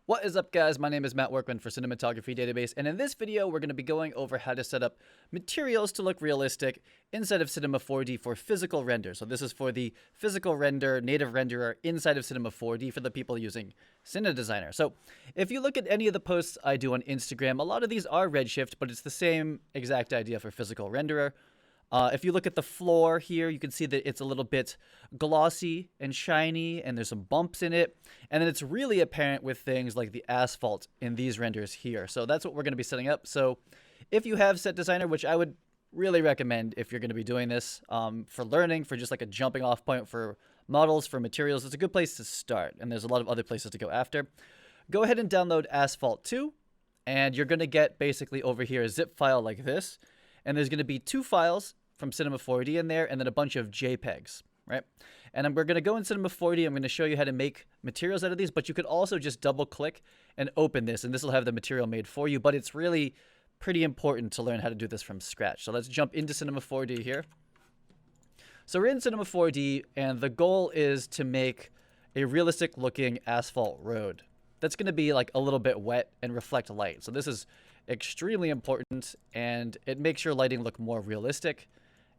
What is up, guys? My name is Matt Workman for Cinematography Database, and in this video we're going to be going over how to set up materials to look realistic inside of Cinema 4D for physical render. So this is for the physical render, native renderer inside of Cinema 4D for the people using Cinedesigner. So if you look at any of the posts I do on Instagram, a lot of these are Redshift, but it's the same exact idea for physical renderer. If you look at the floor here, you can see that it's a little bit glossy and shiny, and there's some bumps in it. And then it's really apparent with things like the asphalt in these renders here. So that's what we're going to be setting up. So if you have Set Designer, which I would really recommend if you're going to be doing this for learning, for just like a jumping off point for models, for materials, it's a good place to start. And there's a lot of other places to go after. Go ahead and download Asphalt 2, and you're going to get basically over here a zip file like this. And there's going to be two files from Cinema 4D in there, and then a bunch of JPEGs, right? And we're going to go in Cinema 4D. I'm going to show you how to make materials out of these, but you could also just double click and open this, and this will have the material made for you. But it's really pretty important to learn how to do this from scratch. So let's jump into Cinema 4D here. So we're in Cinema 4D, and the goal is to make a realistic looking asphalt road. That's going to be like a little bit wet and reflect light. So this is extremely important, and it makes your lighting look more realistic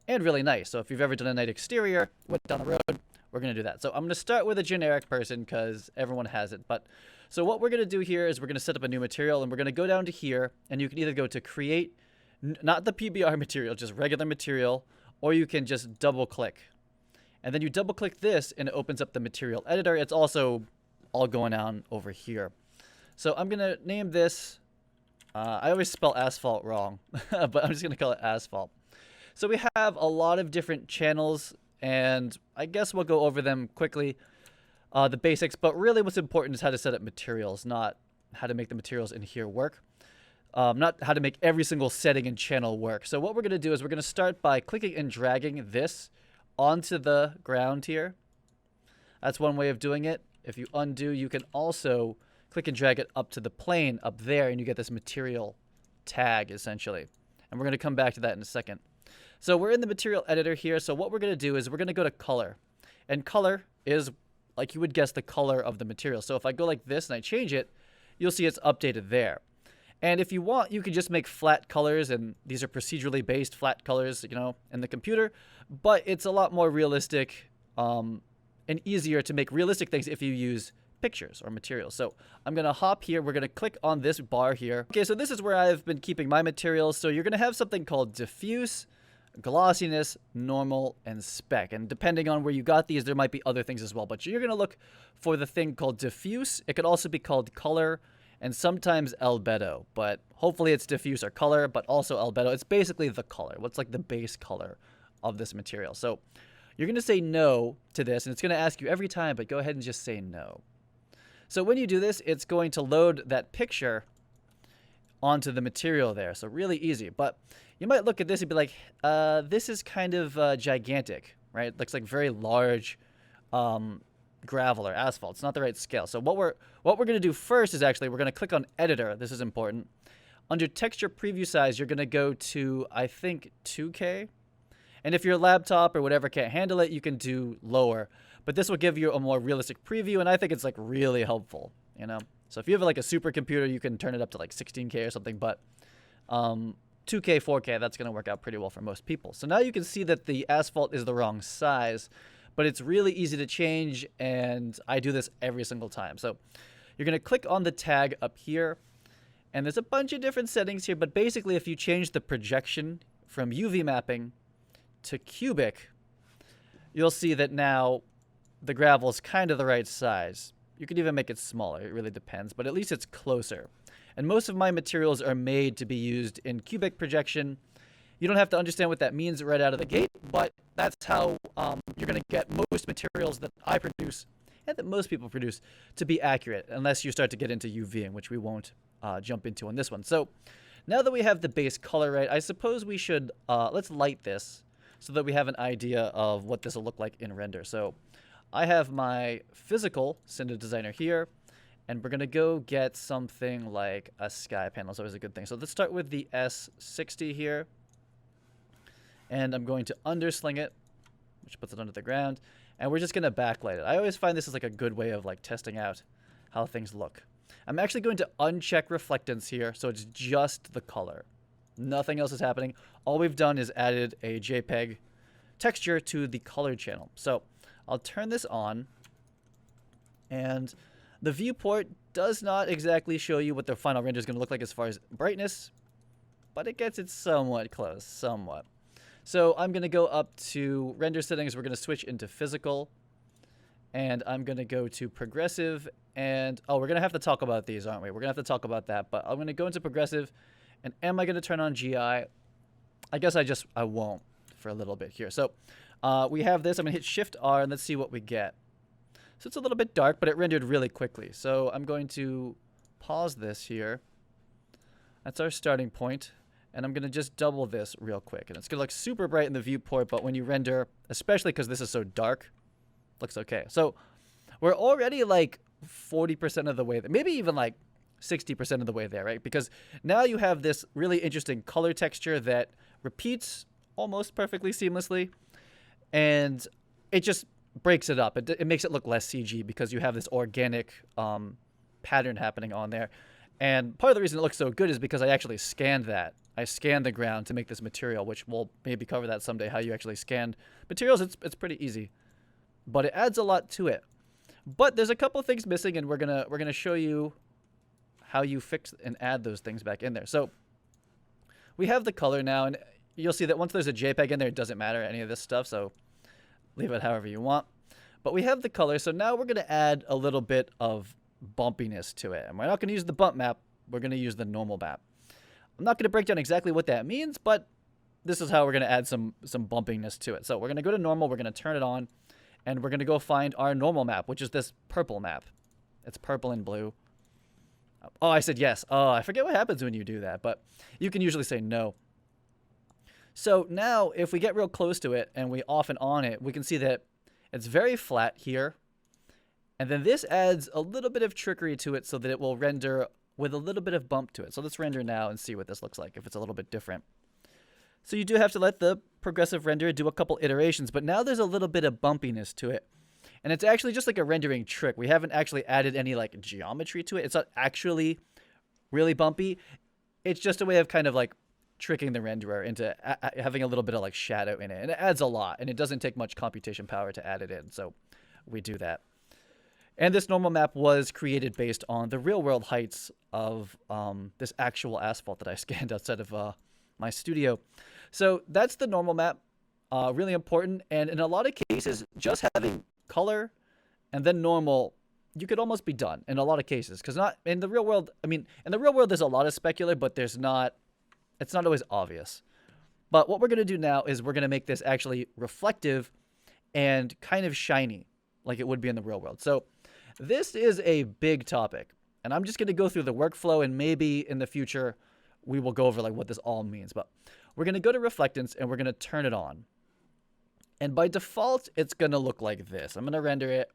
and really nice. So if you've ever done a night exterior, went down the road, we're going to do that. So I'm going to start with a generic person because everyone has it. But so what we're going to do here is we're going to set up a new material, and we're going to go down to here, and you can either go to create, not the PBR material, just regular material, or you can just double click. And then you double click this and it opens up the material editor. It's also all going on over here. So I'm going to name this, I always spell asphalt wrong, but I'm just going to call it asphalt. So we have a lot of different channels, and I guess we'll go over them quickly, the basics, but really what's important is how to set up materials, not how to make the materials in here work. Not how to make every single setting and channel work. So what we're going to do is we're going to start by clicking and dragging this onto the ground here. That's one way of doing it. If you undo, you can also click and drag it up to the plane up there, and you get this material tag essentially. And we're going to come back to that in a second. So we're in the material editor here. So what we're going to do is we're going to go to color, and color is, like you would guess, the color of the material. So if I go like this and I change it, you'll see it's updated there. And if you want, you can just make flat colors, and these are procedurally based flat colors, you know, in the computer, but it's a lot more realistic and easier to make realistic things if you use pictures or materials. So I'm going to hop here. We're going to click on this bar here. Okay, so this is where I've been keeping my materials. So you're going to have something called diffuse, glossiness, normal, and spec. And depending on where you got these, there might be other things as well. But you're going to look for the thing called diffuse. It could also be called color and sometimes albedo. But hopefully it's diffuse or color, but also albedo. It's basically the color. What's like the base color of this material. So you're going to say no to this, and it's going to ask you every time, but go ahead and just say no. So when you do this, it's going to load that picture onto the material there. So really easy. But you might look at this and be like, this is kind of gigantic, right? It looks like very large gravel or asphalt. It's not the right scale. So what we're going to do first is actually we're going to click on editor. This is important. Under texture preview size, you're going to go to, I think, 2K. And if your laptop or whatever can't handle it, you can do lower. But this will give you a more realistic preview, and I think it's like really helpful, you know? So if you have like a supercomputer, you can turn it up to like 16K or something, but 2K, 4K, that's going to work out pretty well for most people. So now you can see that the asphalt is the wrong size, but it's really easy to change, and I do this every single time. So you're going to click on the tag up here, and there's a bunch of different settings here, but basically if you change the projection from UV mapping to cubic, you'll see that now the gravel is kind of the right size. You could even make it smaller. It really depends, but at least it's closer. And most of my materials are made to be used in cubic projection. You don't have to understand what that means right out of the gate, but that's how you're going to get most materials that I produce and that most people produce to be accurate, unless you start to get into UVing, which we won't jump into on this one. So now that we have the base color right, I suppose we should, let's light this so that we have an idea of what this will look like in render. So I have my physical Cinedesigner here, and we're going to go get something like a sky panel. It's always a good thing. So let's start with the S60 here, and I'm going to undersling it, which puts it under the ground, and we're just going to backlight it. I always find this is like a good way of like testing out how things look. I'm actually going to uncheck reflectance here, so it's just the color. Nothing else is happening. All we've done is added a JPEG texture to the color channel. So I'll turn this on, and the viewport does not exactly show you what the final render is going to look like as far as brightness, but it gets it somewhat close, somewhat. So I'm going to go up to render settings. We're going to switch into physical, and I'm going to go to progressive, and oh, we're going to have to talk about these, aren't we? We're going to have to talk about that, but I'm going to go into progressive, and am I going to turn on GI? I guess I won't for a little bit here. So we have this. I'm going to hit Shift R, and let's see what we get. So it's a little bit dark, but it rendered really quickly. So I'm going to pause this here. That's our starting point. And I'm going to just double this real quick. And it's going to look super bright in the viewport, but when you render, especially because this is so dark, looks okay. So we're already like 40% of the way there, maybe even like 60% of the way there, right? Because now you have this really interesting color texture that repeats almost perfectly seamlessly. And it just breaks it up. It makes it look less CG because you have this organic pattern happening on there. And part of the reason it looks so good is because I actually scanned that. I scanned the ground to make this material, which we'll maybe cover that someday, how you actually scanned materials. It's pretty easy, but it adds a lot to it. But there's a couple things missing, and we're gonna show you how you fix and add those things back in there. So we have the color now, and you'll see that once there's a JPEG in there, it doesn't matter any of this stuff. So leave it however you want. But we have the color, so now we're gonna add a little bit of bumpiness to it, and we're not gonna use the bump map. We're gonna use the normal map. I'm not going to break down exactly what that means, but this is how we're going to add some bumpiness to it. So we're going to go to normal, we're going to turn it on, and we're going to go find our normal map, which is this purple map. It's purple and blue. Oh, I said yes. Oh, I forget what happens when you do that, but you can usually say no. So now if we get real close to it and we off and on it, we can see that it's very flat here. And then this adds a little bit of trickery to it so that it will render with a little bit of bump to it. So let's render now and see what this looks like, if it's a little bit different. So you do have to let the progressive render do a couple iterations, but now there's a little bit of bumpiness to it. And it's actually just like a rendering trick. We haven't actually added any like geometry to it. It's not actually really bumpy. It's just a way of kind of like tricking the renderer into having a little bit of like shadow in it. And it adds a lot, and it doesn't take much computation power to add it in. So we do that. And this normal map was created based on the real world heights of this actual asphalt that I scanned outside of my studio. So that's the normal map, really important. And in a lot of cases, just having color and then normal, you could almost be done in a lot of cases. Because not in the real world, I mean, in the real world, there's a lot of specular, but it's not always obvious. But what we're going to do now is we're going to make this actually reflective and kind of shiny like it would be in the real world. So this is a big topic, and I'm just going to go through the workflow, and maybe in the future we will go over like what this all means. But we're going to go to reflectance, and we're going to turn it on. And by default, it's going to look like this. I'm going to render it,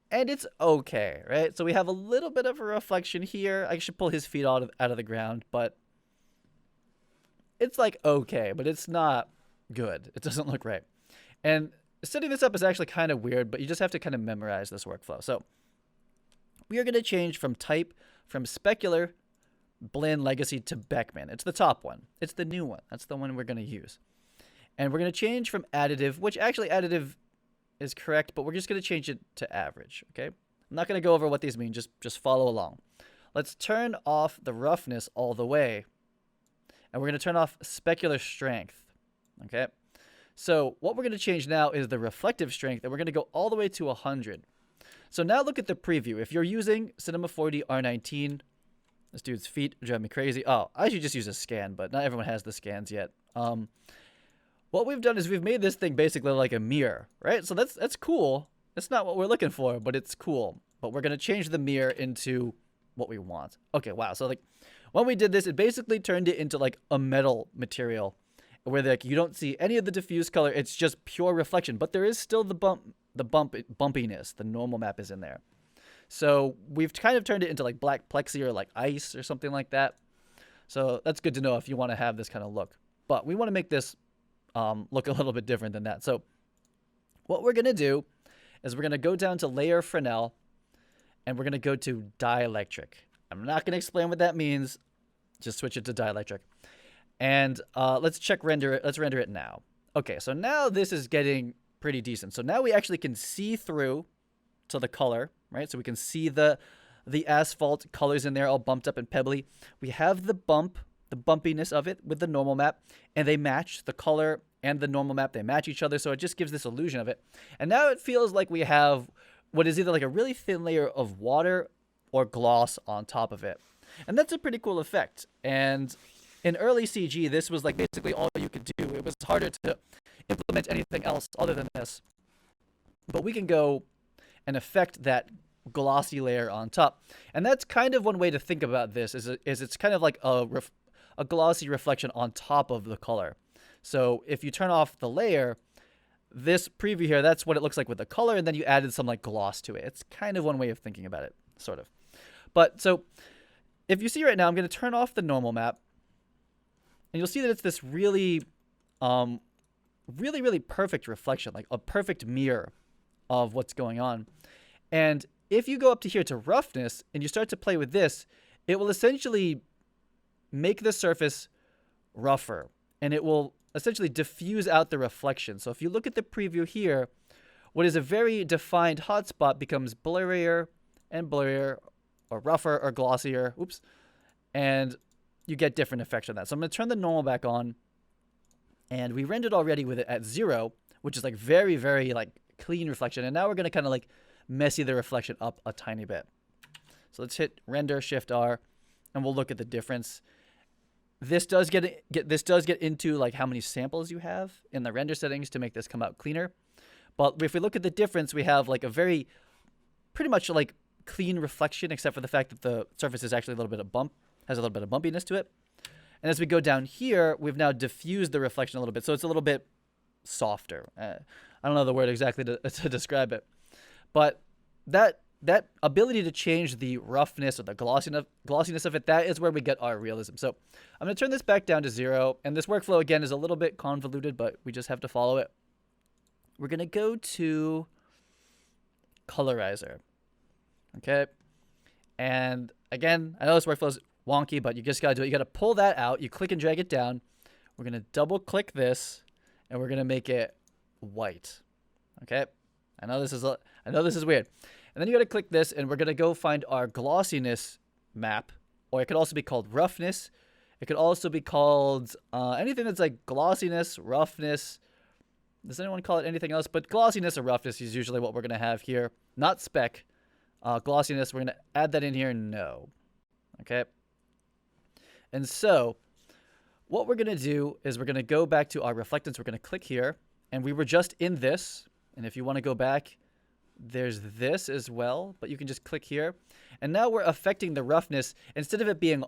and it's okay, right? So we have a little bit of a reflection here. I should pull his feet out of the ground, but it's like okay, but it's not good. It doesn't look right. And setting this up is actually kind of weird, but you just have to kind of memorize this workflow. So we are going to change from type from specular, blend, legacy to Beckman. It's the top one. It's the new one. That's the one we're going to use. And we're going to change from additive, which actually additive is correct, but we're just going to change it to average, okay? I'm not going to go over what these mean. Just follow along. Let's turn off the roughness all the way. And we're going to turn off specular strength, okay? So what we're going to change now is the reflective strength, and we're going to go all the way to 100. So now look at the preview. If you're using Cinema 4D R19, this dude's feet drive me crazy. Oh, I should just use a scan, but not everyone has the scans yet. What we've done is we've made this thing basically like a mirror, right? So that's cool. That's not what we're looking for, but it's cool. But we're going to change the mirror into what we want. Okay, wow. So like when we did this, it basically turned it into like a metal material, where like you don't see any of the diffuse color. It's just pure reflection, but there is still the bumpiness. The normal map is in there. So we've kind of turned it into like black plexi or like ice or something like that. So that's good to know if you want to have this kind of look. But we want to make this look a little bit different than that. So what we're going to do is we're going to go down to layer Fresnel, and we're going to go to dielectric. I'm not going to explain what that means. Just switch it to dielectric. And let's check render it. Let's render it now. Okay, so now this is getting pretty decent. So now we actually can see through to the color, right? So we can see the asphalt colors in there all bumped up and pebbly. We have the bumpiness of it with the normal map, and they match the color and the normal map. They match each other, so it just gives this illusion of it. And now it feels like we have what is either like a really thin layer of water or gloss on top of it. And that's a pretty cool effect. And in early CG, this was like basically all you could do. It was harder to implement anything else other than this. But we can go and affect that glossy layer on top. And that's kind of one way to think about this, is it's kind of like a glossy reflection on top of the color. So if you turn off the layer, this preview here, that's what it looks like with the color, and then you added some like gloss to it. It's kind of one way of thinking about it, sort of. But so if you see right now, I'm going to turn off the normal map, and you'll see that it's this really, really perfect reflection, like a perfect mirror of what's going on. And if you go up to here to roughness and you start to play with this, it will essentially make the surface rougher, and it will essentially diffuse out the reflection. So if you look at the preview here, what is a very defined hotspot becomes blurrier and blurrier, or rougher or glossier. Oops. And you get different effects on that. So I'm going to turn the normal back on, and we rendered already with it at 0, which is like very, very like clean reflection. And now we're going to kind of like messy the reflection up a tiny bit. So let's hit render, Shift R, and we'll look at the difference. This does get into like how many samples you have in the render settings to make this come out cleaner. But if we look at the difference, we have like a very pretty much like clean reflection, except for the fact that the surface is actually a little bit of has a little bit of bumpiness to it. And as we go down here, we've now diffused the reflection a little bit, so it's a little bit softer. I don't know the word exactly to describe it, but that ability to change the roughness or the glossiness of it, that is where we get our realism. So I'm going to turn this back down to 0, and this workflow again is a little bit convoluted, but we just have to follow it. We're going to go to Colorizer. Okay, and again, I know this workflow is wonky, but you just gotta do it. You gotta pull that out. You click and drag it down. We're gonna double click this, and we're gonna make it white. Okay, I know this is weird. And then you gotta click this, and we're gonna go find our glossiness map, or it could also be called roughness. It could also be called anything that's like glossiness, roughness. Does anyone call it anything else? But glossiness or roughness is usually what we're gonna have here, not spec. Glossiness, we're going to add that in here. No. Okay. And so what we're going to do is we're going to go back to our reflectance. We're going to click here, and we were just in this. And if you want to go back, there's this as well, but you can just click here. And now we're affecting the roughness. Instead of it being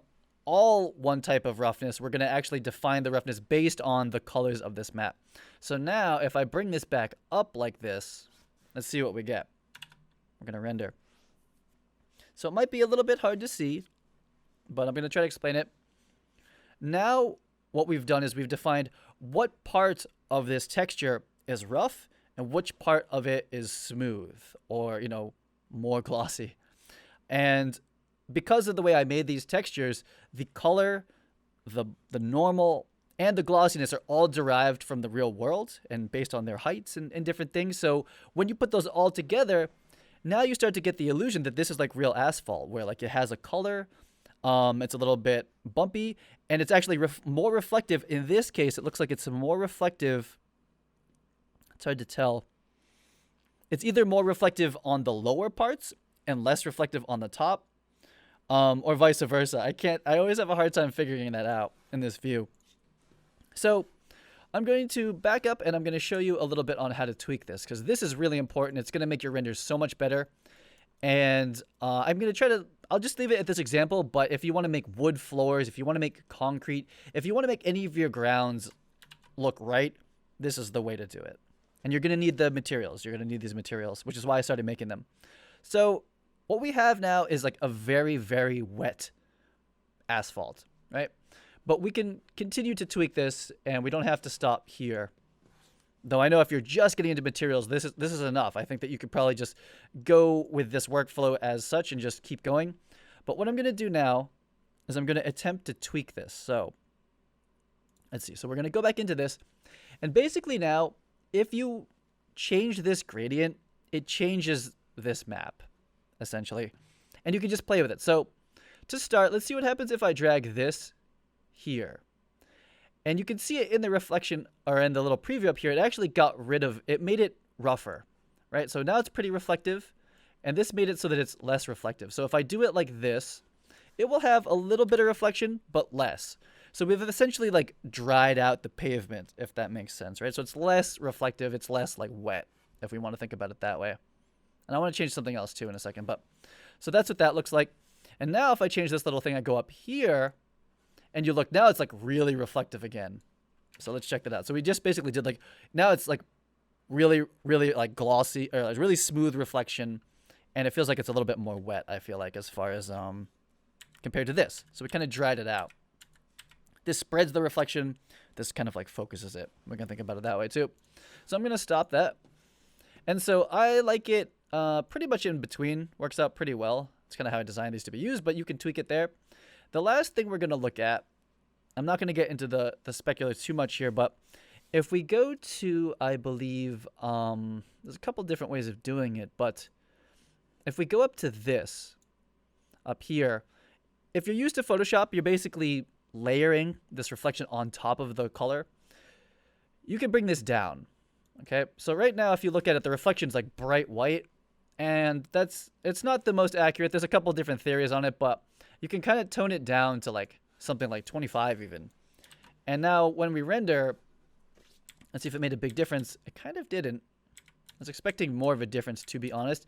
all one type of roughness, we're going to actually define the roughness based on the colors of this map. So now if I bring this back up like this, let's see what we get. We're going to render. So it might be a little bit hard to see, but I'm going to try to explain it. Now what we've done is we've defined what part of this texture is rough and which part of it is smooth or, you know, more glossy. And because of the way I made these textures, the color, the normal, and the glossiness are all derived from the real world and based on their heights and different things. So when you put those all together, now you start to get the illusion that this is like real asphalt, where like it has a color, it's a little bit bumpy, and it's actually more reflective. In this case, it looks like it's more reflective. It's hard to tell. It's either more reflective on the lower parts and less reflective on the top, or vice versa. I always have a hard time figuring that out in this view. So I'm going to back up, and I'm going to show you a little bit on how to tweak this, because this is really important. It's going to make your renders so much better. And I'm going to try to, I'll just leave it at this example, but if you want to make wood floors, if you want to make concrete, if you want to make any of your grounds look right, this is the way to do it. And you're going to need the materials. You're going to need these materials, which is why I started making them. So what we have now is like a very, very wet asphalt, right? But we can continue to tweak this, and we don't have to stop here. Though I know if you're just getting into materials, this is enough. I think that you could probably just go with this workflow as such and just keep going. But what I'm going to do now is I'm going to attempt to tweak this. So let's see. So we're going to go back into this. And basically now, if you change this gradient, it changes this map, essentially. And you can just play with it. So to start, let's see what happens if I drag this here. And you can see it in the reflection, or in the little preview up here, it actually got rid of, it made it rougher, right? So now it's pretty reflective, and this made it so that it's less reflective. So if I do it like this, it will have a little bit of reflection, but less. So we've essentially like dried out the pavement, if that makes sense, right? So it's less reflective, it's less like wet, if we want to think about it that way. And I want to change something else too in a second, but so that's what that looks like. And now if I change this little thing, I go up here, and you look, now it's like really reflective again. So let's check that out. So we just basically did like, now it's like really, really like glossy, or really smooth reflection. And it feels like it's a little bit more wet, I feel like, as far as compared to this. So we kind of dried it out. This spreads the reflection. This kind of like focuses it. We're going to think about it that way too. So I'm going to stop that. And so I like it pretty much in between. Works out pretty well. It's kind of how I designed these to be used, but you can tweak it there. The last thing we're going to look at, I'm not going to get into the specular too much here, but if we go to, I believe, there's a couple different ways of doing it, but if we go up to this, up here, if you're used to Photoshop, you're basically layering this reflection on top of the color. You can bring this down, okay? So right now, if you look at it, the reflection's like bright white, and it's not the most accurate. There's a couple different theories on it, but you can kind of tone it down to like something like 25 even. And now when we render, let's see if it made a big difference. It kind of didn't. I was expecting more of a difference, to be honest.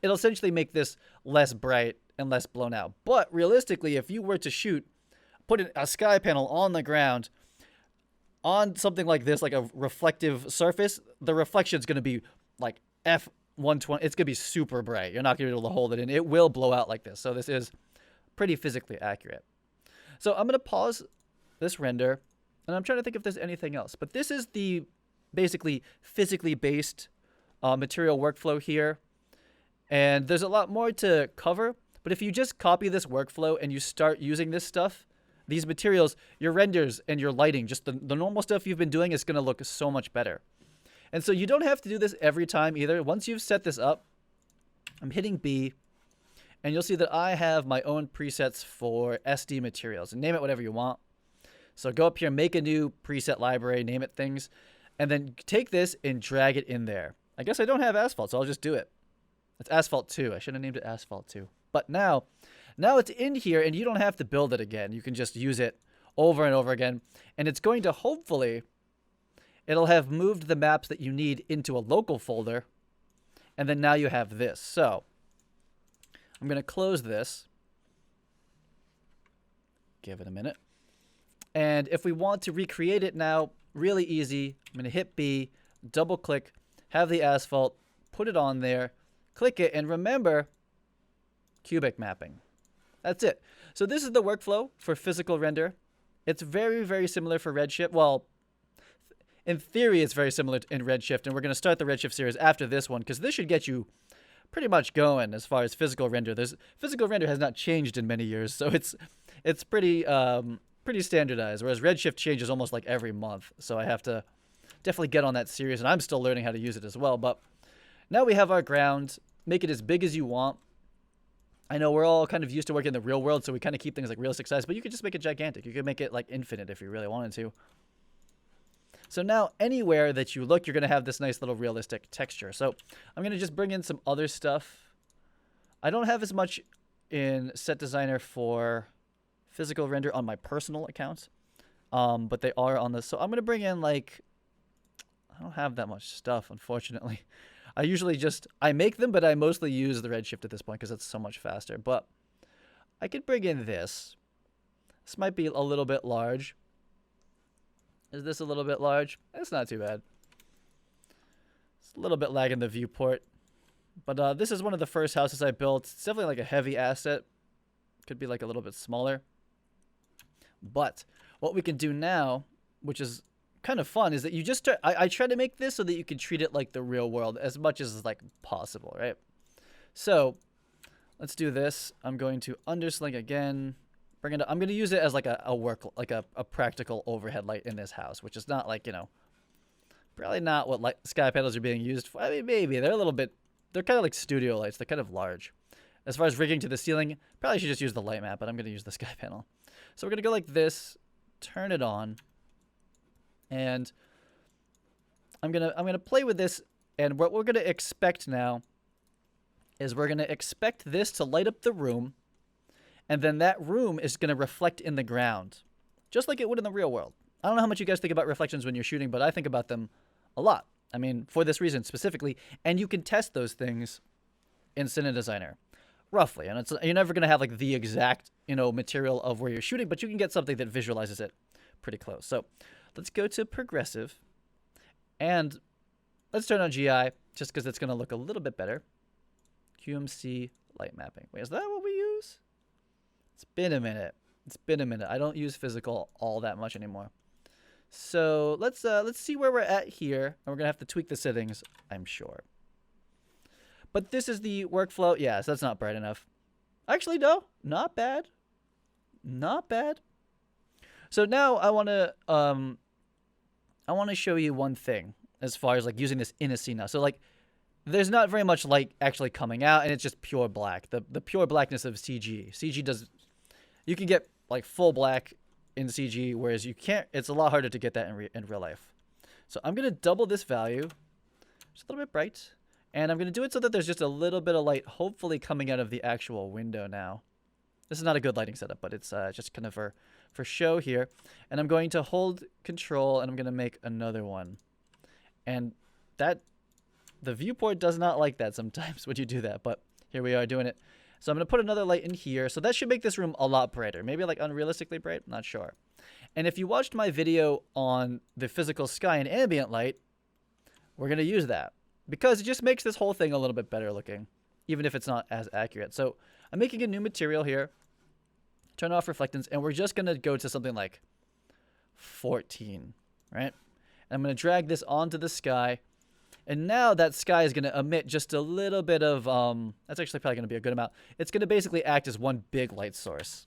It'll essentially make this less bright and less blown out. But realistically, if you were to put a sky panel on the ground on something like this, like a reflective surface, the reflection is going to be like F120. It's going to be super bright. You're not going to be able to hold it in. It will blow out like this. So this is pretty physically accurate. So I'm going to pause this render, and I'm trying to think if there's anything else. But this is the basically physically based material workflow here. And there's a lot more to cover. But if you just copy this workflow and you start using this stuff, these materials, your renders and your lighting, just the normal stuff you've been doing is going to look so much better. And so you don't have to do this every time either. Once you've set this up, I'm hitting B. And you'll see that I have my own presets for SD materials. And name it whatever you want. So go up here, make a new preset library, name it things. And then take this and drag it in there. I guess I don't have asphalt, so I'll just do it. It's asphalt 2. I should have named it asphalt 2. But now it's in here, and you don't have to build it again. You can just use it over and over again. And it's going to hopefully, it'll have moved the maps that you need into a local folder. And then now you have this. So I'm going to close this. Give it a minute. And if we want to recreate it now, really easy. I'm going to hit B, double click, have the asphalt, put it on there, click it, and remember cubic mapping. That's it. So this is the workflow for physical render. It's very, very similar for Redshift. Well, in theory, it's very similar in Redshift, and we're going to start the Redshift series after this one, because this should get you pretty much going as far as physical render. Physical render has not changed in many years, so it's pretty standardized, whereas Redshift changes almost like every month. So I have to definitely get on that series, and I'm still learning how to use it as well. But now we have our ground. Make it as big as you want. I know we're all kind of used to working in the real world, so we kind of keep things like realistic size, but you could just make it gigantic. You could make it like infinite if you really wanted to. So now anywhere that you look, you're going to have this nice little realistic texture. So I'm going to just bring in some other stuff. I don't have as much in Set Designer for physical render on my personal account, but they are on this. So I'm going to bring in like, I don't have that much stuff, unfortunately. I usually I make them, but I mostly use the Redshift at this point because it's so much faster. But I could bring in this. This might be a little bit large. Is this a little bit large? It's not too bad. It's a little bit lag in the viewport. But this is one of the first houses I built. It's definitely like a heavy asset. Could be like a little bit smaller. But what we can do now, which is kind of fun is that you just start, I try to make this so that you can treat it like the real world as much as is like possible, right? So let's do this. I'm going to undersling again. Bring it up. I'm going to use it as like a practical overhead light in this house, which is not like, you know, probably not what sky panels are being used for. I mean, maybe they're a little bit, they're kind of like studio lights. They're kind of large. As far as rigging to the ceiling, probably should just use the light map, but I'm going to use the sky panel. So we're going to go like this, turn it on, and I'm going to play with this, and what we're going to expect now is we're going to expect this to light up the room, and then that room is going to reflect in the ground, just like it would in the real world. I don't know how much you guys think about reflections when you're shooting, but I think about them a lot. I mean, for this reason specifically, and you can test those things in Cinedesigner. Roughly, and you're never going to have like the exact, you know, material of where you're shooting, but you can get something that visualizes it pretty close. So let's go to progressive, and let's turn on GI just because it's going to look a little bit better. QMC light mapping. Wait, is that what we use? It's been a minute. It's been a minute. I don't use physical all that much anymore. So let's see where we're at here, and we're going to have to tweak the settings, I'm sure. But this is the workflow. Yeah, so that's not bright enough. Actually, no. Not bad. Not bad. So now I want to show you one thing as far as like using this in a scene now. So like there's not very much light actually coming out, and it's just pure black. The pure blackness of CG. CG does, you can get like full black in CG, whereas you can't, it's a lot harder to get that in real life. So I'm going to double this value. Just a little bit bright. And I'm going to do it so that there's just a little bit of light hopefully coming out of the actual window now. This is not a good lighting setup, but it's just kind of for show here. And I'm going to hold control, and I'm going to make another one. And that, the viewport does not like that sometimes when you do that, but here we are doing it. So I'm going to put another light in here. So that should make this room a lot brighter. Maybe like unrealistically bright, not sure. And if you watched my video on the physical sky and ambient light, we're going to use that, because it just makes this whole thing a little bit better looking, even if it's not as accurate. So I'm making a new material here. Turn off reflectance, and we're just going to go to something like 14, right? And I'm going to drag this onto the sky. And now that sky is going to emit just a little bit of, that's actually probably going to be a good amount. It's going to basically act as one big light source.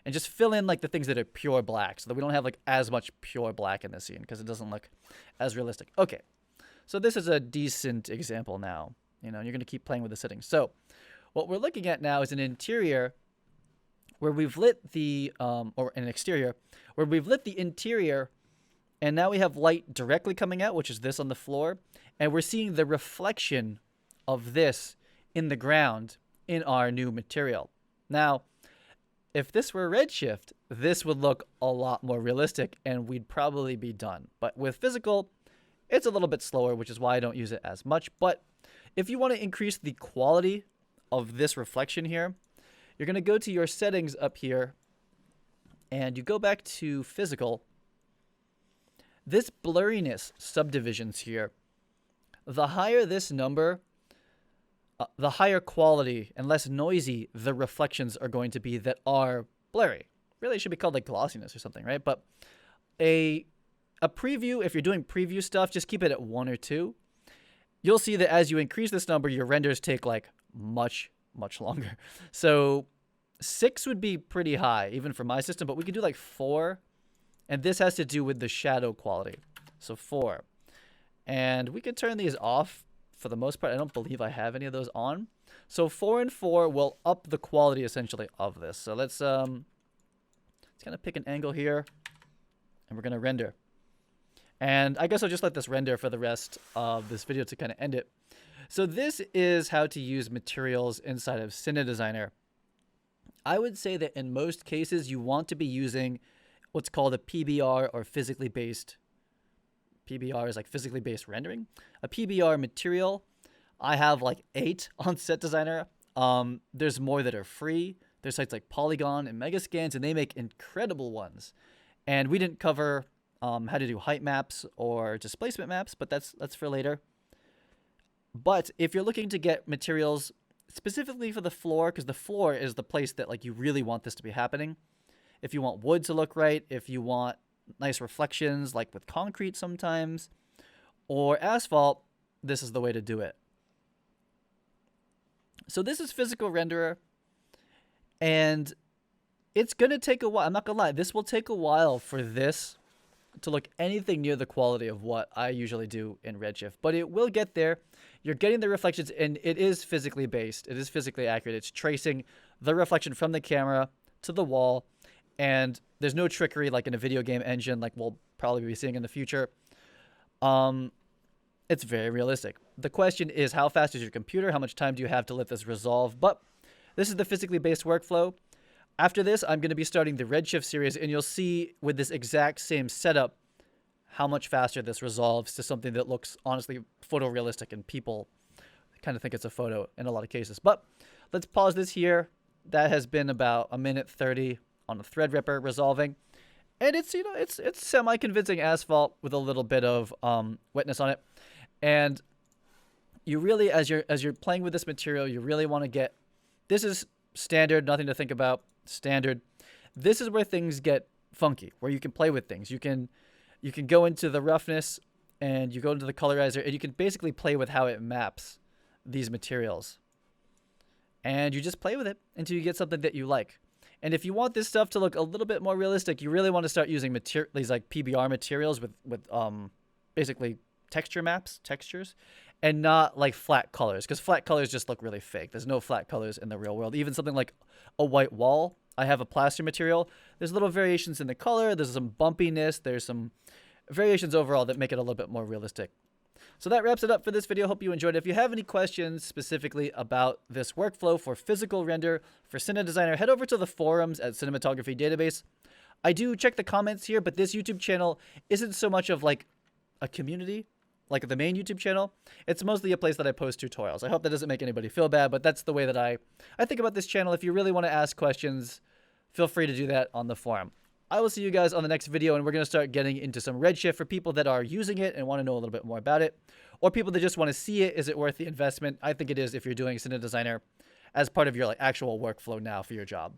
And just fill in like the things that are pure black, so that we don't have like as much pure black in the scene, because it doesn't look as realistic. Okay. So this is a decent example now. You know, you're going to keep playing with the settings. So what we're looking at now is an interior where we've lit the, or an exterior, where we've lit the interior, and now we have light directly coming out, which is this on the floor, and we're seeing the reflection of this in the ground in our new material. Now, if this were redshift, this would look a lot more realistic, and we'd probably be done. But with physical, it's a little bit slower, which is why I don't use it as much. But if you want to increase the quality of this reflection here, you're going to go to your settings up here, and you go back to physical. This blurriness subdivisions here, the higher this number, the higher quality and less noisy the reflections are going to be that are blurry. Really, it should be called like glossiness or something, right? But a preview, if you're doing preview stuff, just keep it at 1 or 2. You'll see that as you increase this number, your renders take like much longer. So 6 would be pretty high, even for my system, but we could do like 4. And this has to do with the shadow quality. So 4. And we could turn these off for the most part. I don't believe I have any of those on. So 4 and 4 will up the quality essentially of this. So let's kind of pick an angle here, and we're going to render. And I guess I'll just let this render for the rest of this video to kind of end it. So this is how to use materials inside of Cinedesigner. I would say that in most cases, you want to be using what's called a PBR, or physically based. PBR is like physically based rendering. A PBR material, I have like 8 on Set Designer. There's more that are free. There's sites like Polygon and Megascans, and they make incredible ones. And we didn't cover how to do height maps or displacement maps, but that's for later. But if you're looking to get materials specifically for the floor, because the floor is the place that like you really want this to be happening. If you want wood to look right, if you want nice reflections like with concrete sometimes, or asphalt, this is the way to do it. So this is Physical Renderer, and it's going to take a while. I'm not going to lie. This will take a while for this to look anything near the quality of what I usually do in Redshift, but it will get there. You're getting the reflections, and it is physically based. It is physically accurate. It's tracing the reflection from the camera to the wall, and there's no trickery like in a video game engine like we'll probably be seeing in the future. It's very realistic. The question is, how fast is your computer? How much time do you have to let this resolve? But this is the physically based workflow. After this, I'm going to be starting the Redshift series, and you'll see with this exact same setup how much faster this resolves to something that looks honestly photorealistic, and people kind of think it's a photo in a lot of cases. But let's pause this here. That has been about 1:30 on the Threadripper resolving. And it's, you know, it's semi-convincing asphalt with a little bit of wetness on it. And you really, as you're playing with this material, you really want to get, this is standard, nothing to think about, standard. This is where things get funky, where you can play with things. You can go into the roughness, and you go into the colorizer, and you can basically play with how it maps these materials. And you just play with it until you get something that you like. And if you want this stuff to look a little bit more realistic, you really want to start using these like PBR materials with basically textures, and not like flat colors, because flat colors just look really fake. There's no flat colors in the real world. Even something like a white wall, I have a plaster material. There's little variations in the color. There's some bumpiness. There's some variations overall that make it a little bit more realistic. So that wraps it up for this video. Hope you enjoyed it. If you have any questions specifically about this workflow for physical render for Cine Designer, head over to the forums at Cinematography Database. I do check the comments here, but this YouTube channel isn't so much of like a community like the main YouTube channel. It's mostly a place that I post tutorials. I hope that doesn't make anybody feel bad, but that's the way that I think about this channel. If you really want to ask questions, feel free to do that on the forum. I will see you guys on the next video, and we're going to start getting into some Redshift for people that are using it and want to know a little bit more about it, or people that just want to see it. Is it worth the investment? I think it is if you're doing Cine Designer as part of your like actual workflow now for your job.